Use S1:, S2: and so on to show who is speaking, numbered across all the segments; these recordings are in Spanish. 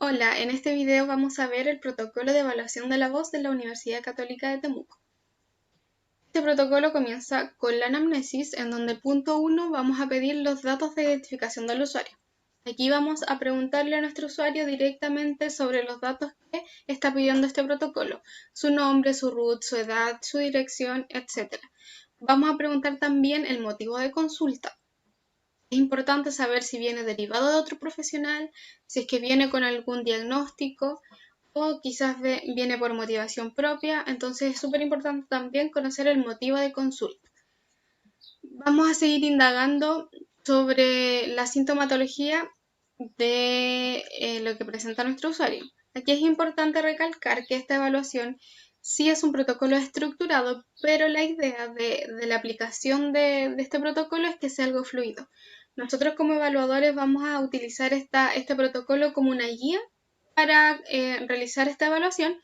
S1: Hola, en este video vamos a ver el protocolo de evaluación de la voz de la Universidad Católica de Temuco. Este protocolo comienza con la anamnesis, en donde el punto 1 vamos a pedir los datos de identificación del usuario. Aquí vamos a preguntarle a nuestro usuario directamente sobre los datos que está pidiendo este protocolo, su nombre, su root, su edad, su dirección, etc. Vamos a preguntar también el motivo de consulta. Es importante saber si viene derivado de otro profesional, si es que viene con algún diagnóstico o quizás viene por motivación propia. Entonces es súper importante también conocer el motivo de consulta. Vamos a seguir indagando sobre la sintomatología de lo que presenta nuestro usuario. Aquí es importante recalcar que esta evaluación sí es un protocolo estructurado, pero la idea de la aplicación de este protocolo es que sea algo fluido. Nosotros como evaluadores vamos a utilizar este protocolo como una guía para realizar esta evaluación,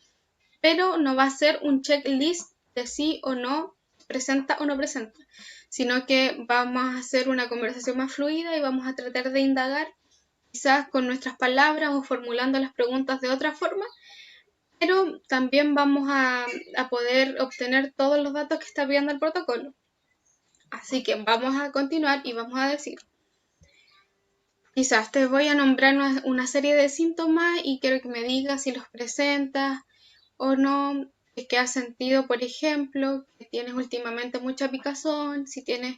S1: pero no va a ser un checklist de sí o no, presenta o no presenta, sino que vamos a hacer una conversación más fluida y vamos a tratar de indagar quizás con nuestras palabras o formulando las preguntas de otra forma, pero también vamos a poder obtener todos los datos que está pidiendo el protocolo. Así que vamos a continuar y vamos a decir, quizás te voy a nombrar una serie de síntomas y quiero que me digas si los presentas o no, que has sentido, por ejemplo, que tienes últimamente mucha picazón, si tienes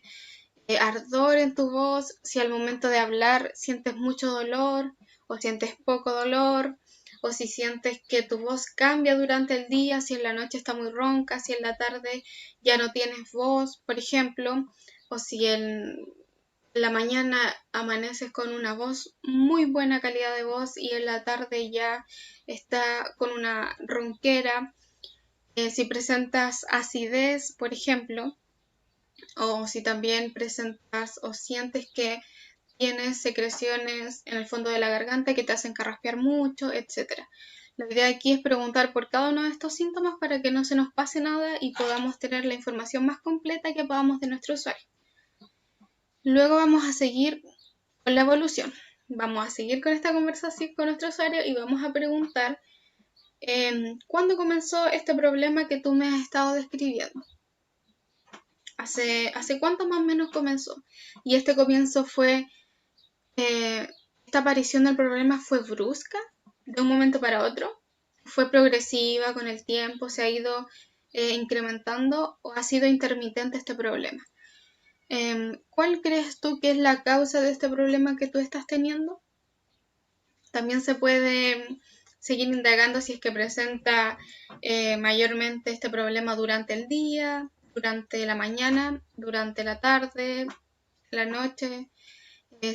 S1: ardor en tu voz, si al momento de hablar sientes mucho dolor o sientes poco dolor, o si sientes que tu voz cambia durante el día, si en la noche está muy ronca, si en la tarde ya no tienes voz, por ejemplo, o si en la mañana amaneces con una voz, muy buena calidad de voz, y en la tarde ya está con una ronquera. Si presentas acidez, por ejemplo, o si también presentas o sientes que tienes secreciones en el fondo de la garganta que te hacen carraspear mucho, etc. La idea aquí es preguntar por cada uno de estos síntomas para que no se nos pase nada y podamos tener la información más completa que podamos de nuestro usuario. Luego vamos a seguir con la evolución. Vamos a seguir con esta conversación con nuestro usuario y vamos a preguntar ¿cuándo comenzó este problema que tú me has estado describiendo? ¿Hace cuánto más o menos comenzó? Y este comienzo fue, esta aparición del problema fue brusca, de un momento para otro, fue progresiva con el tiempo, se ha ido incrementando o ha sido intermitente este problema. ¿Cuál crees tú que es la causa de este problema que tú estás teniendo? También se puede seguir indagando si es que presenta mayormente este problema durante el día, durante la mañana, durante la tarde, la noche,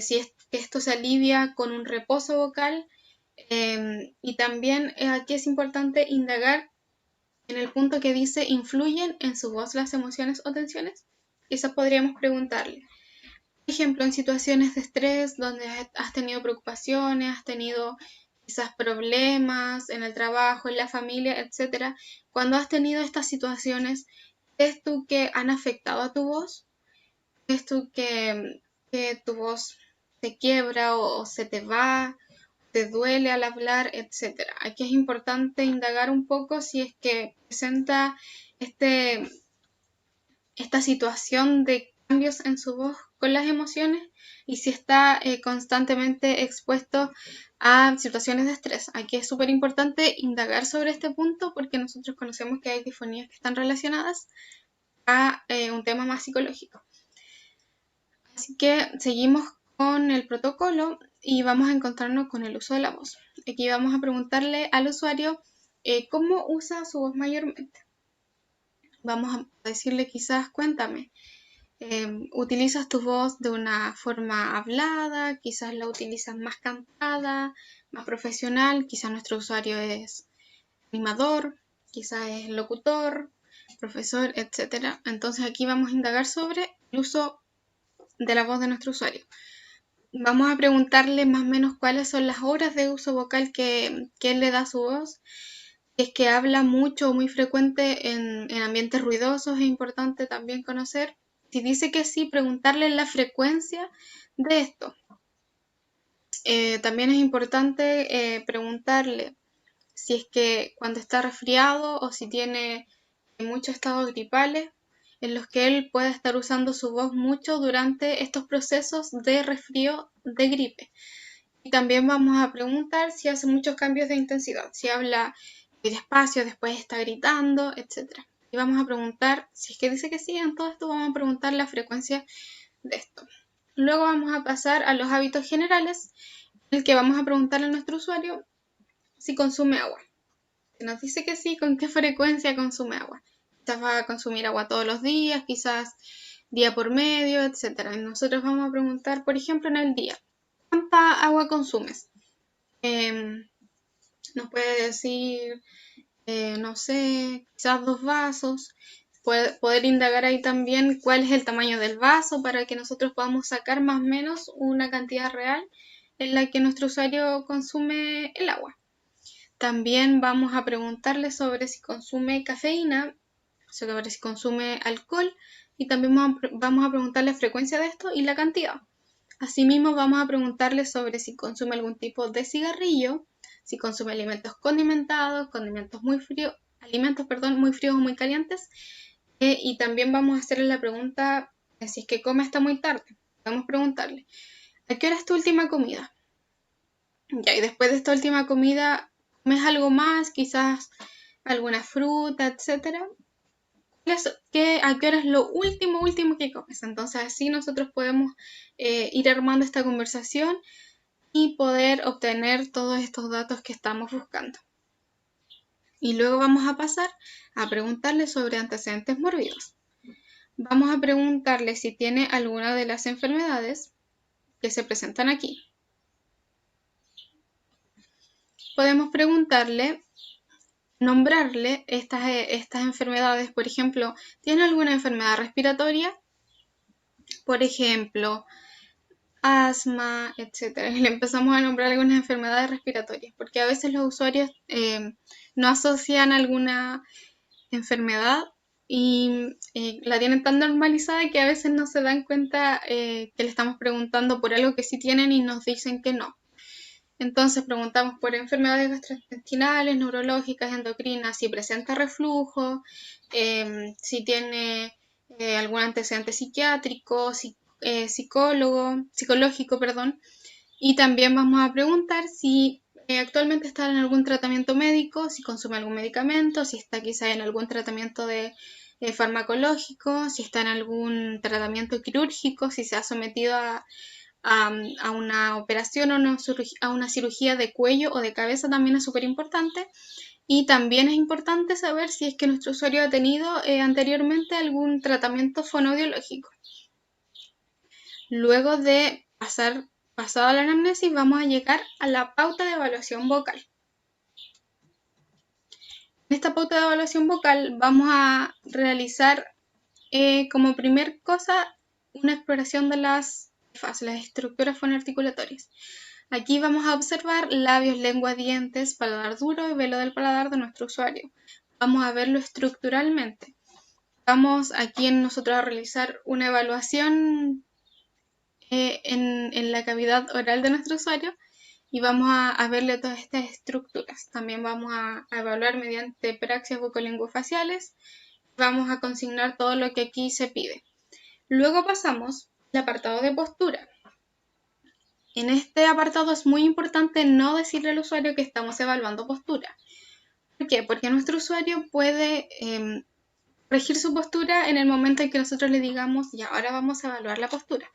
S1: si es que esto se alivia con un reposo vocal. Y también aquí es importante indagar en el punto que dice ¿influyen en su voz las emociones o tensiones? Quizás podríamos preguntarle. Por ejemplo, en situaciones de estrés donde has tenido preocupaciones, has tenido quizás problemas en el trabajo, en la familia, etc. Cuando has tenido estas situaciones, ¿crees tú que han afectado a tu voz? ¿Crees tú que tu voz se quiebra o se te va, te duele al hablar, etcétera? Aquí es importante indagar un poco si es que presenta este, esta situación de cambios en su voz con las emociones y si está constantemente expuesto a situaciones de estrés. Aquí es súper importante indagar sobre este punto porque nosotros conocemos que hay disfonías que están relacionadas a un tema más psicológico. Así que seguimos con el protocolo y vamos a encontrarnos con el uso de la voz. Aquí vamos a preguntarle al usuario cómo usa su voz mayormente. Vamos a decirle quizás, cuéntame, utilizas tu voz de una forma hablada, quizás la utilizas más cantada, más profesional, quizás nuestro usuario es animador, quizás es locutor, profesor, etc. Entonces aquí vamos a indagar sobre el uso de la voz de nuestro usuario. Vamos a preguntarle más o menos cuáles son las horas de uso vocal que él le da a su voz. Si es que habla mucho o muy frecuente en ambientes ruidosos, es importante también conocer. Si dice que sí, preguntarle la frecuencia de esto. También es importante preguntarle si es que cuando está resfriado o si tiene muchos estados gripales en los que él puede estar usando su voz mucho durante estos procesos de resfrío de gripe. Y también vamos a preguntar si hace muchos cambios de intensidad, si habla muy despacio, después está gritando, etc. Y vamos a preguntar, si es que dice que sí, en todo esto vamos a preguntar la frecuencia de esto. Luego vamos a pasar a los hábitos generales, en el que vamos a preguntarle a nuestro usuario si consume agua. Si nos dice que sí, ¿con qué frecuencia consume agua? Quizás va a consumir agua todos los días, quizás día por medio, etc. Y nosotros vamos a preguntar, por ejemplo, en el día, ¿cuánta agua consumes? Nos puede decir, no sé, quizás 2 vasos. Poder indagar ahí también cuál es el tamaño del vaso para que nosotros podamos sacar más o menos una cantidad real en la que nuestro usuario consume el agua. También vamos a preguntarle sobre si consume cafeína, sobre si consume alcohol y también vamos a preguntarle la frecuencia de esto y la cantidad. Asimismo, vamos a preguntarle sobre si consume algún tipo de cigarrillo, si consume alimentos condimentados, alimentos muy fríos o muy calientes. Y también vamos a hacerle la pregunta si es que come hasta muy tarde. Podemos preguntarle, ¿a qué hora es tu última comida? Ya, y después de esta última comida, ¿comes algo más? Quizás alguna fruta, etcétera. ¿A qué hora es lo último que comes? Entonces así nosotros podemos ir armando esta conversación y poder obtener todos estos datos que estamos buscando. Y luego vamos a pasar a preguntarle sobre antecedentes mórbidos. Vamos a preguntarle si tiene alguna de las enfermedades que se presentan aquí. Podemos preguntarle, nombrarle estas enfermedades. Por ejemplo, ¿tiene alguna enfermedad respiratoria? Por ejemplo, asma, etc. Y le empezamos a nombrar algunas enfermedades respiratorias, porque a veces los usuarios no asocian alguna enfermedad y la tienen tan normalizada que a veces no se dan cuenta que le estamos preguntando por algo que sí tienen y nos dicen que no. Entonces preguntamos por enfermedades gastrointestinales, neurológicas, endocrinas, si presenta reflujo, si tiene algún antecedente psiquiátrico, psicológico, perdón. Y también vamos a preguntar si actualmente está en algún tratamiento médico, si consume algún medicamento, si está quizá en algún tratamiento farmacológico, si está en algún tratamiento quirúrgico, si se ha sometido a una operación o a una cirugía de cuello o de cabeza, también es súper importante. Y también es importante saber si es que nuestro usuario ha tenido anteriormente algún tratamiento fonoaudiológico. Luego de pasado la anamnesis, vamos a llegar a la pauta de evaluación vocal. En esta pauta de evaluación vocal vamos a realizar como primer cosa una exploración de las estructuras fonoarticulatorias. Aquí vamos a observar labios, lengua, dientes, paladar duro y velo del paladar de nuestro usuario. Vamos a verlo estructuralmente. Vamos aquí nosotros a realizar una evaluación en la cavidad oral de nuestro usuario y vamos a verle todas estas estructuras. También vamos a evaluar mediante praxias bucolingofaciales. Vamos a consignar todo lo que aquí se pide. Luego pasamos al apartado de postura. En este apartado es muy importante no decirle al usuario que estamos evaluando postura. ¿Por qué? Porque nuestro usuario puede corregir su postura en el momento en que nosotros le digamos, ya, ahora vamos a evaluar la postura.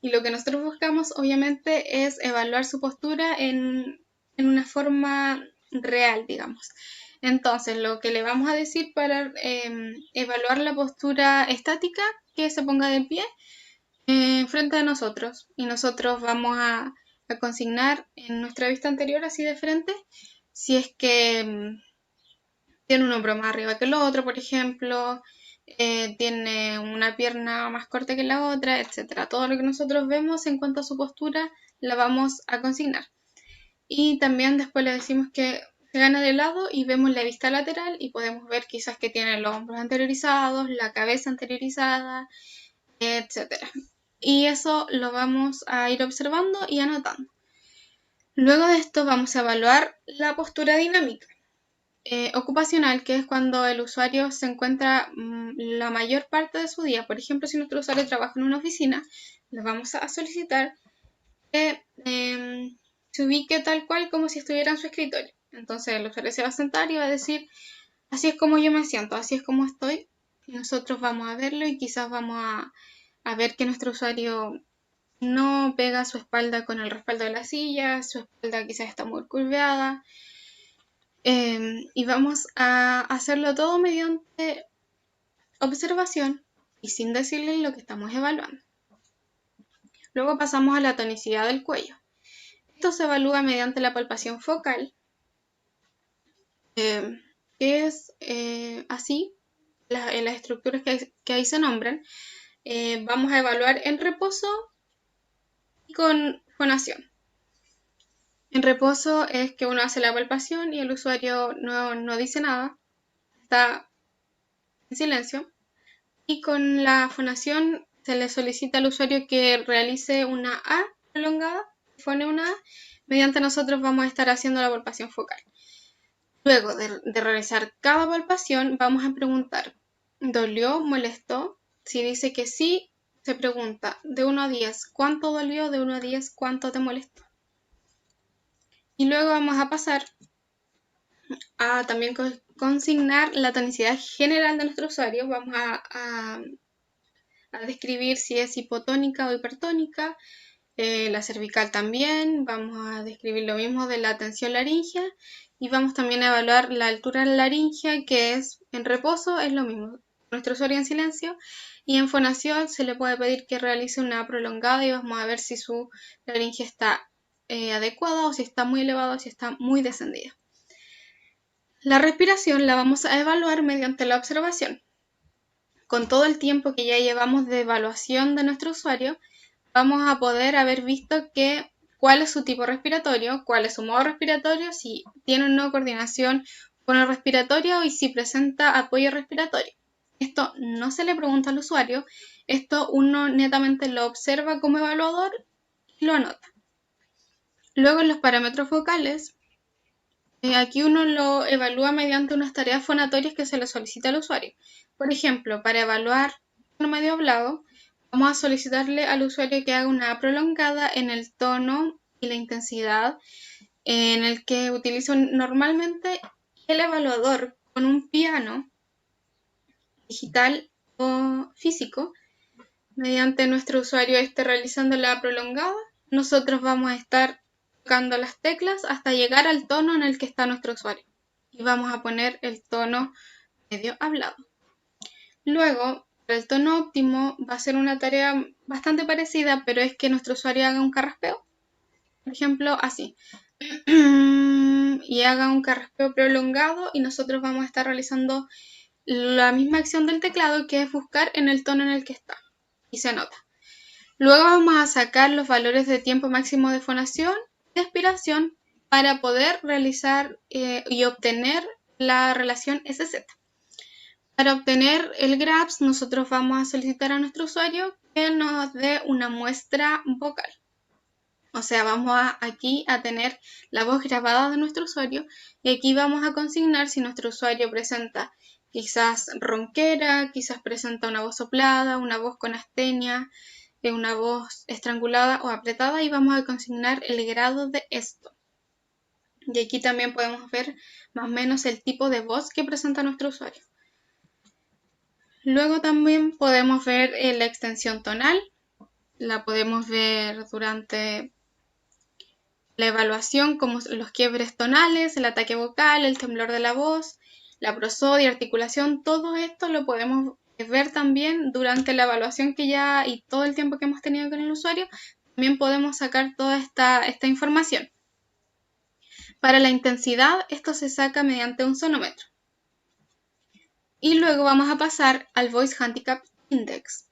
S1: Y lo que nosotros buscamos, obviamente, es evaluar su postura en una forma real, digamos. Entonces, lo que le vamos a decir para evaluar la postura estática, que se ponga de pie frente a nosotros. Y nosotros vamos a consignar en nuestra vista anterior, así de frente, si es que tiene un hombro más arriba que el otro, por ejemplo, tiene una pierna más corta que la otra, etc. Todo lo que nosotros vemos en cuanto a su postura la vamos a consignar. Y también después le decimos que se gana de lado y vemos la vista lateral y podemos ver quizás que tiene los hombros anteriorizados, la cabeza anteriorizada, etc. Y eso lo vamos a ir observando y anotando. Luego de esto vamos a evaluar la postura dinámica. Ocupacional, que es cuando el usuario se encuentra la mayor parte de su día. Por ejemplo, si nuestro usuario trabaja en una oficina, le vamos a solicitar que se ubique tal cual como si estuviera en su escritorio. Entonces el usuario se va a sentar y va a decir, así es como yo me siento, así es como estoy. Y nosotros vamos a verlo y quizás vamos a ver que nuestro usuario no pega su espalda con el respaldo de la silla, su espalda quizás está muy curveada. Y vamos a hacerlo todo mediante observación y sin decirle lo que estamos evaluando. Luego pasamos a la tonicidad del cuello. Esto se evalúa mediante la palpación focal, que es así, en las estructuras que ahí se nombran. Vamos a evaluar en reposo y con fonación. En reposo es que uno hace la palpación y el usuario no dice nada, está en silencio. Y con la fonación se le solicita al usuario que realice una A prolongada, fone una A, mediante nosotros vamos a estar haciendo la palpación focal. Luego de realizar cada palpación vamos a preguntar, ¿dolió? ¿Molestó? Si dice que sí, se pregunta de 1 a 10, ¿cuánto dolió? De 1 a 10, ¿cuánto te molestó? Y luego vamos a pasar a también consignar la tonicidad general de nuestro usuario. Vamos a describir si es hipotónica o hipertónica, la cervical también, vamos a describir lo mismo de la tensión laríngea y vamos también a evaluar la altura laríngea, que es en reposo, es lo mismo, nuestro usuario en silencio, y en fonación se le puede pedir que realice una prolongada y vamos a ver si su laringe está adecuada o si está muy elevada o si está muy descendida. La respiración la vamos a evaluar mediante la observación. Con todo el tiempo que ya llevamos de evaluación de nuestro usuario, vamos a poder haber visto cuál es su tipo respiratorio, cuál es su modo respiratorio, si tiene o no coordinación respiratoria y si presenta apoyo respiratorio. Esto no se le pregunta al usuario, esto uno netamente lo observa como evaluador y lo anota. Luego en los parámetros vocales, aquí uno lo evalúa mediante unas tareas fonatorias que se le solicita al usuario. Por ejemplo, para evaluar tono medio hablado, vamos a solicitarle al usuario que haga una prolongada en el tono y la intensidad en el que utilizo normalmente el evaluador con un piano digital o físico. Mediante nuestro usuario esté realizando la prolongada, nosotros vamos a estar tocando las teclas hasta llegar al tono en el que está nuestro usuario. Y vamos a poner el tono medio hablado. Luego, para el tono óptimo va a ser una tarea bastante parecida, pero es que nuestro usuario haga un carraspeo. Por ejemplo, así. Y haga un carraspeo prolongado y nosotros vamos a estar realizando la misma acción del teclado, que es buscar en el tono en el que está. Y se nota. Luego vamos a sacar los valores de tiempo máximo de fonación y de expiración para poder realizar y obtener la relación SZ. Para obtener el GRAPS, nosotros vamos a solicitar a nuestro usuario que nos dé una muestra vocal. O sea, vamos aquí a tener la voz grabada de nuestro usuario y aquí vamos a consignar si nuestro usuario presenta quizás ronquera, quizás presenta una voz soplada, una voz con astenia, una voz estrangulada o apretada, y vamos a consignar el grado de esto. Y aquí también podemos ver más o menos el tipo de voz que presenta nuestro usuario. Luego también podemos ver la extensión tonal, la podemos ver durante la evaluación como los quiebres tonales, el ataque vocal, el temblor de la voz, la prosodia, articulación, todo esto lo podemos ver también durante la evaluación y todo el tiempo que hemos tenido con el usuario. También podemos sacar toda esta información. Para la intensidad, esto se saca mediante un sonómetro. Y luego vamos a pasar al Voice Handicap Index.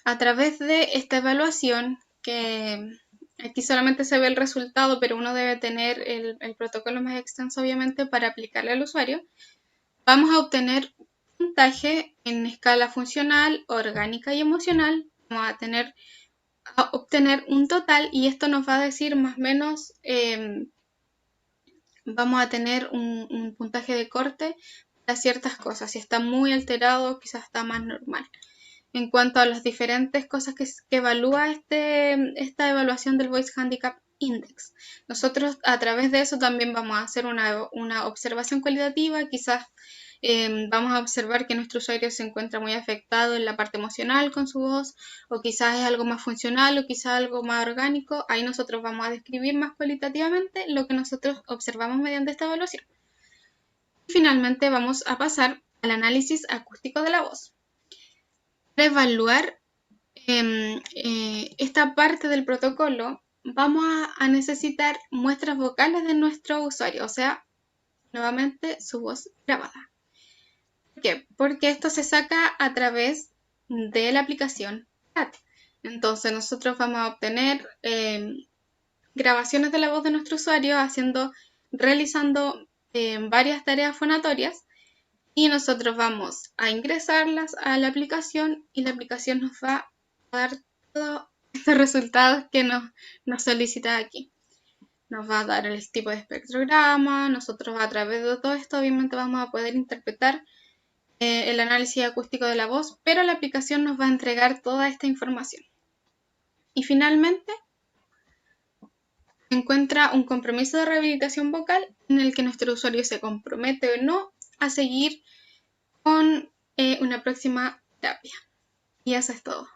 S1: A través de esta evaluación, que aquí solamente se ve el resultado, pero uno debe tener el protocolo más extenso, obviamente, para aplicarle al usuario, vamos a obtener un puntaje en escala funcional, orgánica y emocional. Vamos a tener a obtener un total y esto nos va a decir más o menos, vamos a tener un puntaje de corte para ciertas cosas. Si está muy alterado, quizás está más normal. En cuanto a las diferentes cosas que evalúa esta evaluación del Voice Handicap Index, nosotros a través de eso también vamos a hacer una observación cualitativa. Quizás vamos a observar que nuestro usuario se encuentra muy afectado en la parte emocional con su voz, o quizás es algo más funcional, o quizás algo más orgánico. Ahí nosotros vamos a describir más cualitativamente lo que nosotros observamos mediante esta evaluación. Y finalmente vamos a pasar al análisis acústico de la voz. Para evaluar esta parte del protocolo, vamos a necesitar muestras vocales de nuestro usuario, o sea, nuevamente su voz grabada. ¿Por qué? Porque esto se saca a través de la aplicación CAT. Entonces nosotros vamos a obtener grabaciones de la voz de nuestro usuario realizando varias tareas fonatorias, y nosotros vamos a ingresarlas a la aplicación y la aplicación nos va a dar todos estos resultados que nos solicita aquí. Nos va a dar el tipo de espectrograma. Nosotros a través de todo esto obviamente vamos a poder interpretar el análisis acústico de la voz, pero la aplicación nos va a entregar toda esta información. Y finalmente encuentra un compromiso de rehabilitación vocal en el que nuestro usuario se compromete o no a seguir con una próxima terapia. Y eso es todo.